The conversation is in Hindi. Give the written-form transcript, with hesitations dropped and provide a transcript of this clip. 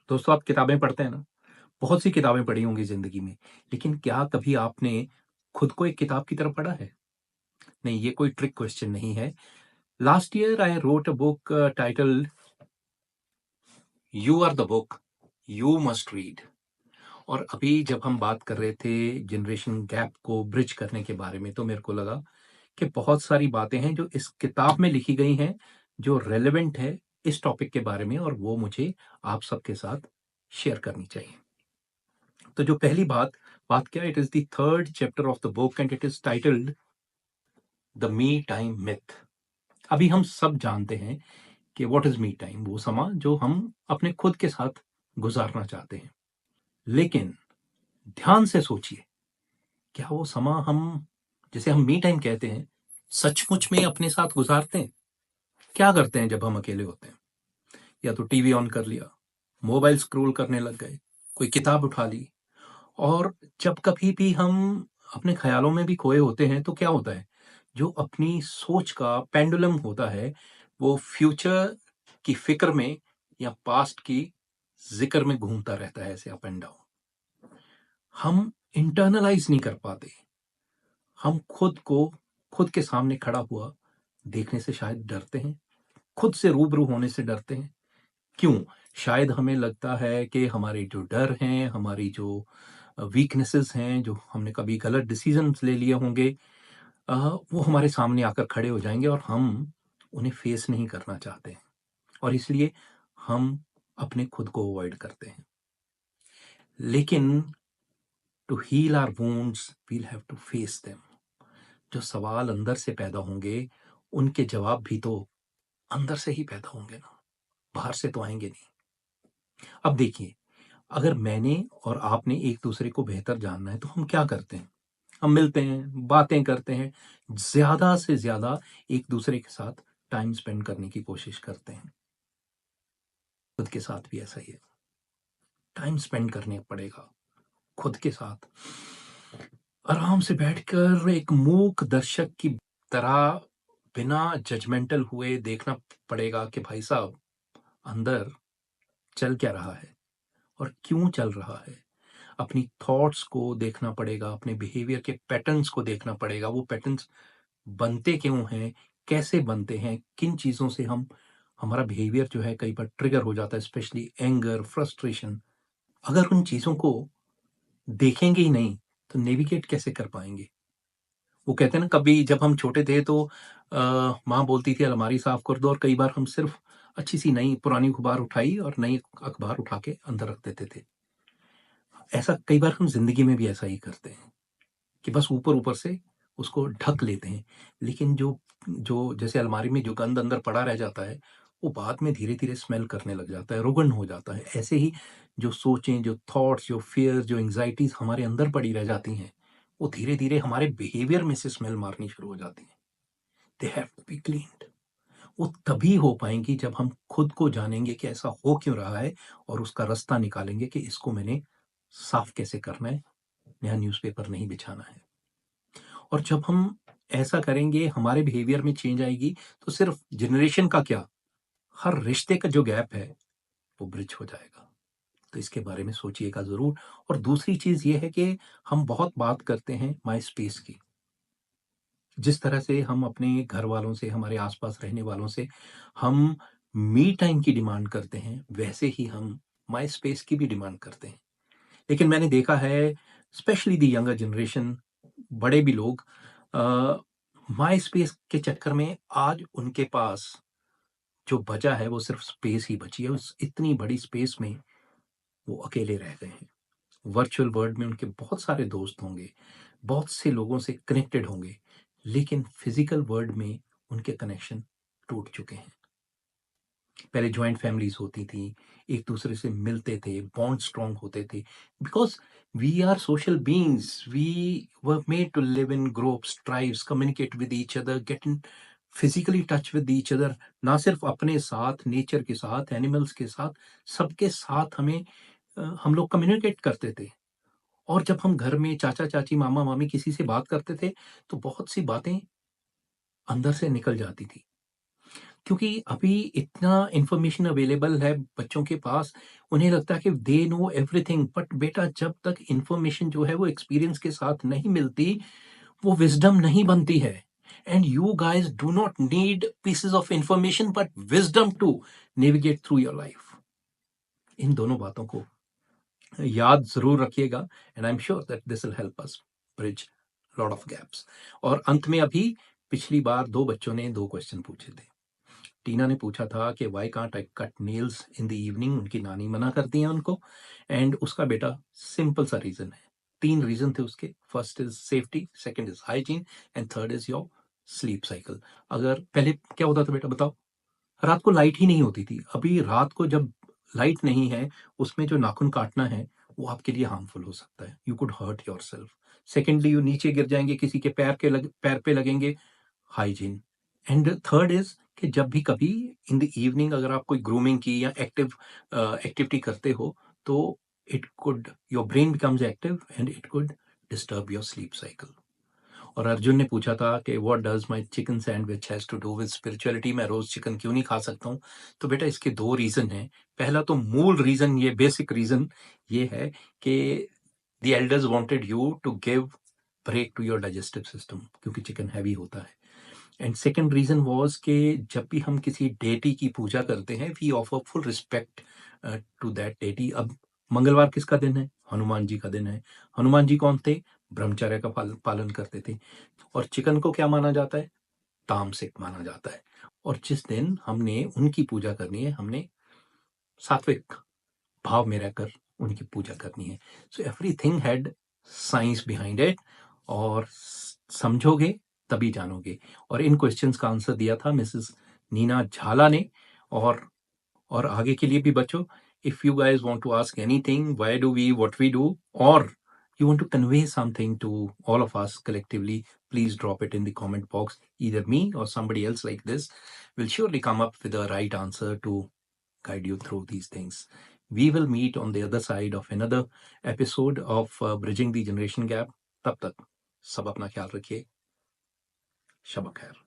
दोस्तों, आप किताबें पढ़ते हैं ना? बहुत सी किताबें पढ़ी होंगी ज़िंदगी में, लेकिन क्या कभी आपने खुद को एक किताब की तरह पढ़ा है? नहीं, ये कोई ट्रिक क्वेश्चन नहीं है। Last year I wrote a book titled "you are the book, you must read" और अभी जब हम बात कर रहे थे जनरेशन गैप को ब्रिज करने के बारे में, तो मेरे को लगा कि बहुत सारी बातें हैं जो इस किताब में लिखी गई हैं, जो रेलेवेंट है इस टॉपिक के बारे में और वो मुझे आप सबके साथ शेयर करनी चाहिए। तो जो पहली बात बात क्या, it is the third chapter of the book and it is titled the me time myth. अभी हम सब जानते हैं कि व्हाट इज मी टाइम, वो समा जो हम अपने खुद के साथ गुजारना चाहते हैं। लेकिन ध्यान से सोचिए, क्या वो समा हम जिसे हम मी टाइम कहते हैं सचमुच में अपने साथ गुजारते हैं? क्या करते हैं जब हम अकेले होते हैं? या तो टीवी ऑन कर लिया, मोबाइल स्क्रॉल करने लग गए, कोई किताब उठा ली। और जब कभी भी हम अपने ख़्यालों में भी खोए होते हैं, तो क्या होता है, जो अपनी सोच का पेंडुलम होता है, वो फ्यूचर की फ़िक्र में या पास्ट की ज़िक्र में घूमता रहता है ऐसे अप एंड डाउन। हम इंटरनलाइज़ नहीं कर पाते। हम खुद को खुद के सामने खड़ा हुआ देखने से शायद डरते हैं, खुद से रूबरू होने से डरते हैं। क्यों? शायद हमें लगता है कि हमारे जो डर हैं, हमारी जो वीकनेसेस हैं, जो हमने कभी गलत डिसीजंस ले लिए होंगे, वो हमारे सामने आकर खड़े हो जाएँगे और हम उन्हें फेस नहीं करना चाहते हैं और इसलिए हम अपने खुद को अवॉइड करते हैं। लेकिन to heal our wounds we'll have to face them. जो सवाल अंदर से पैदा होंगे, उनके जवाब भी तो अंदर से ही पैदा होंगे ना, बाहर से तो आएँगे नहीं। अब देखिए, अगर मैंने और आपने एक-दूसरे को बेहतर जानना है, तो हम क्या करते हैं? हम मिलते हैं, बातें करते हैं, ज़्यादा से ज़्यादा एक-दूसरे के साथ टाइम स्पेंड करने की कोशिश करते हैं। खुद के साथ भी ऐसा ही है, टाइम स्पेंड करने पड़ेगा खुद के साथ। आराम से बैठकर एक मूक दर्शक की तरह बिना जजमेंटल हुए देखना पड़ेगा कि भाई साहब, अंदर चल क्या रहा है और क्यों चल रहा है। अपनी थॉट्स को देखना पड़ेगा, अपने बिहेवियर के पैटर्न्स को देखना पड़ेगा। वो पैटर्न्स बनते क्यों हैं, कैसे बनते हैं, किन चीज़ों से हम हमारा बिहेवियर जो है कई बार ट्रिगर हो जाता है, स्पेशली एंगर, फ्रस्ट्रेशन। अगर उन चीज़ों को देखेंगे ही नहीं, तो नेविगेट कैसे कर पाएँगे? वो कहते हैं ना, कभी जब हम छोटे थे तो माँ बोलती थी अलमारी साफ कर दो और कई बार हम सिर्फ़ अच्छी-सी नई पुरानी अखबार उठाई और नई अखबार उठा के अंदर रख देते थे। ऐसा कई बार हम ज़िंदगी में भी ऐसा ही करते हैं कि बस ऊपर-ऊपर से उसको ढक लेते हैं। लेकिन जो जो जैसे अलमारी में जो गंद अंदर पड़ा रह जाता है, वो बाद में धीरे-धीरे स्मेल करने लग जाता है, रुगन हो जाता है। ऐसे ही जो सोचें, जो थॉट्स, जो फ़ियर्स, जो एंग्ज़ायटीज़ हमारे अंदर पड़ी रह जाती हैं, वो धीरे-धीरे हमारे बिहेवियर में से स्मेल मारनी शुरू हो जाती हैं। They have to be cleaned. वो तभी हो पाएँगी जब हम खुद को जानेंगे कि ऐसा हो क्यों रहा है और उसका रास्ता निकालेंगे कि इसको मैंने साफ़ कैसे करना है, नया न्यूज़पेपर नहीं बिछाना है। और जब हम ऐसा करेंगे, हमारे बिहेवियर में चेंज आएगी, तो सिर्फ जनरेशन का क्या, हर रिश्ते का जो गैप है, वो ब्रिज हो जाएगा। तो इसके बारे में सोचिएगा ज़रूर। और दूसरी चीज़ ये है कि हम बहुत बात करते हैं माई स्पेस की। जिस तरह से हम अपने घर वालों से, हमारे आस-पास रहने वालों से हम मी टाइम की डिमांड करते हैं, वैसे ही हम माई स्पेस की भी डिमांड करते हैं। लेकिन मैंने देखा है, स्पेशली द यंगर जनरेशन, बड़े भी लोग अ, माई स्पेस के चक्कर में आज उनके पास जो बचा है वो सिर्फ स्पेस ही बची है। उस इतनी बड़ी स्पेस में वो अकेले रह गए हैं। वर्चुअल वर्ल्ड में उनके बहुत सारे दोस्त होंगे, बहुत से लोगों से कनेक्टेड होंगे, लेकिन फिजिकल वर्ल्ड में उनके कनेक्शन टूट चुके हैं। पहले जॉइंट फैमिलीज़ होती थी, एक-दूसरे से मिलते थे, बॉन्ड स्ट्रॉन्ग होते थे, because we are social beings, we were made to live in groups, tribes, communicate with each other, get in physically touch with each other. ना सिर्फ अपने साथ, नेचर के साथ, एनिमल्स के साथ, सबके साथ हम लोग कम्युनिकेट करते थे। और जब हम घर में चाचा-चाची, मामा-मामी किसी से बात करते थे, तो बहुत सी बातें अंदर से निकल जाती थी। क्योंकि अभी इतना इंफॉर्मेशन अवेलेबल है बच्चों के पास, उन्हें लगता है कि दे नो एवरीथिंग, बट बेटा जब तक इंफॉर्मेशन जो है वो एक्सपीरियंस के साथ नहीं मिलती, वो विजडम नहीं बनती है। And you guys do not need pieces of information but wisdom to navigate through your life. इन दोनों बातों को याद जरूर रखिएगा, and I am sure that this will help us bridge lot of gaps. और अंत में अभी पिछली बार दो बच्चों ने दो क्वेश्चन पूछे थे। टीना ने पूछा था कि why can't I cut nails in the evening, उनकी नानी मना करती है उनको, एंड उसका बेटा सिंपल सा रीजन है, तीन रीजन थे उसके। First is safety, second is hygiene, and third is your sleep cycle. अगर पहले क्या होता था बेटा बताओ, रात को लाइट ही नहीं होती थी। अभी रात को जब लाइट नहीं है, उसमें जो नाखून काटना है वो आपके लिए हार्मफुल हो सकता है, you could hurt yourself. Secondly, you नीचे गिर जाएंगे, किसी के पैर पे लगेंगे, हाइजीन। एंड थर्ड इज कि जब भी कभी इन द इवनिंग अगर आप कोई ग्रूमिंग की या एक्टिविटी करते हो, तो it could, your brain becomes active and it could disturb your sleep cycle. और अर्जुन ने पूछा था कि what does my chicken sandwich has to do with spirituality, मैं रोज चिकन क्यों नहीं खा सकता हूँ? तो बेटा इसके दो रीजन हैं। पहला तो मूल रीजन, ये बेसिक रीजन ये है कि the elders wanted you to give break to your digestive system, क्योंकि चिकन हैवी होता है। एंड सेकेंड रीजन वॉज कि जब भी हम किसी डेटी की पूजा करते हैं, we offer full respect to that deity. अब मंगलवार किसका दिन है? हनुमान जी का दिन है। हनुमान जी कौन थे? ब्रह्मचर्य का पालन करते थे। और चिकन को क्या माना जाता है? तामसिक माना जाता है। और जिस दिन हमने उनकी पूजा करनी है, हमने सात्विक भाव में रहकर उनकी पूजा करनी है। So everything had science behind it, और समझोगे तभी जानोगे। और इन क्वेश्चंस का आंसर दिया था मिसेस नीना झाला ने। और आगे के लिए भी बच्चों, if you guys want to ask anything, why do we what we do, और you want to convey something to all of us collectively, please drop it in the comment box. Either me or somebody else like this will surely come up with a right answer to guide you through these things. We will meet on the other side of another episode of Bridging the Generation Gap. तब तक सब अपना ख्याल रखिए। शब खैर।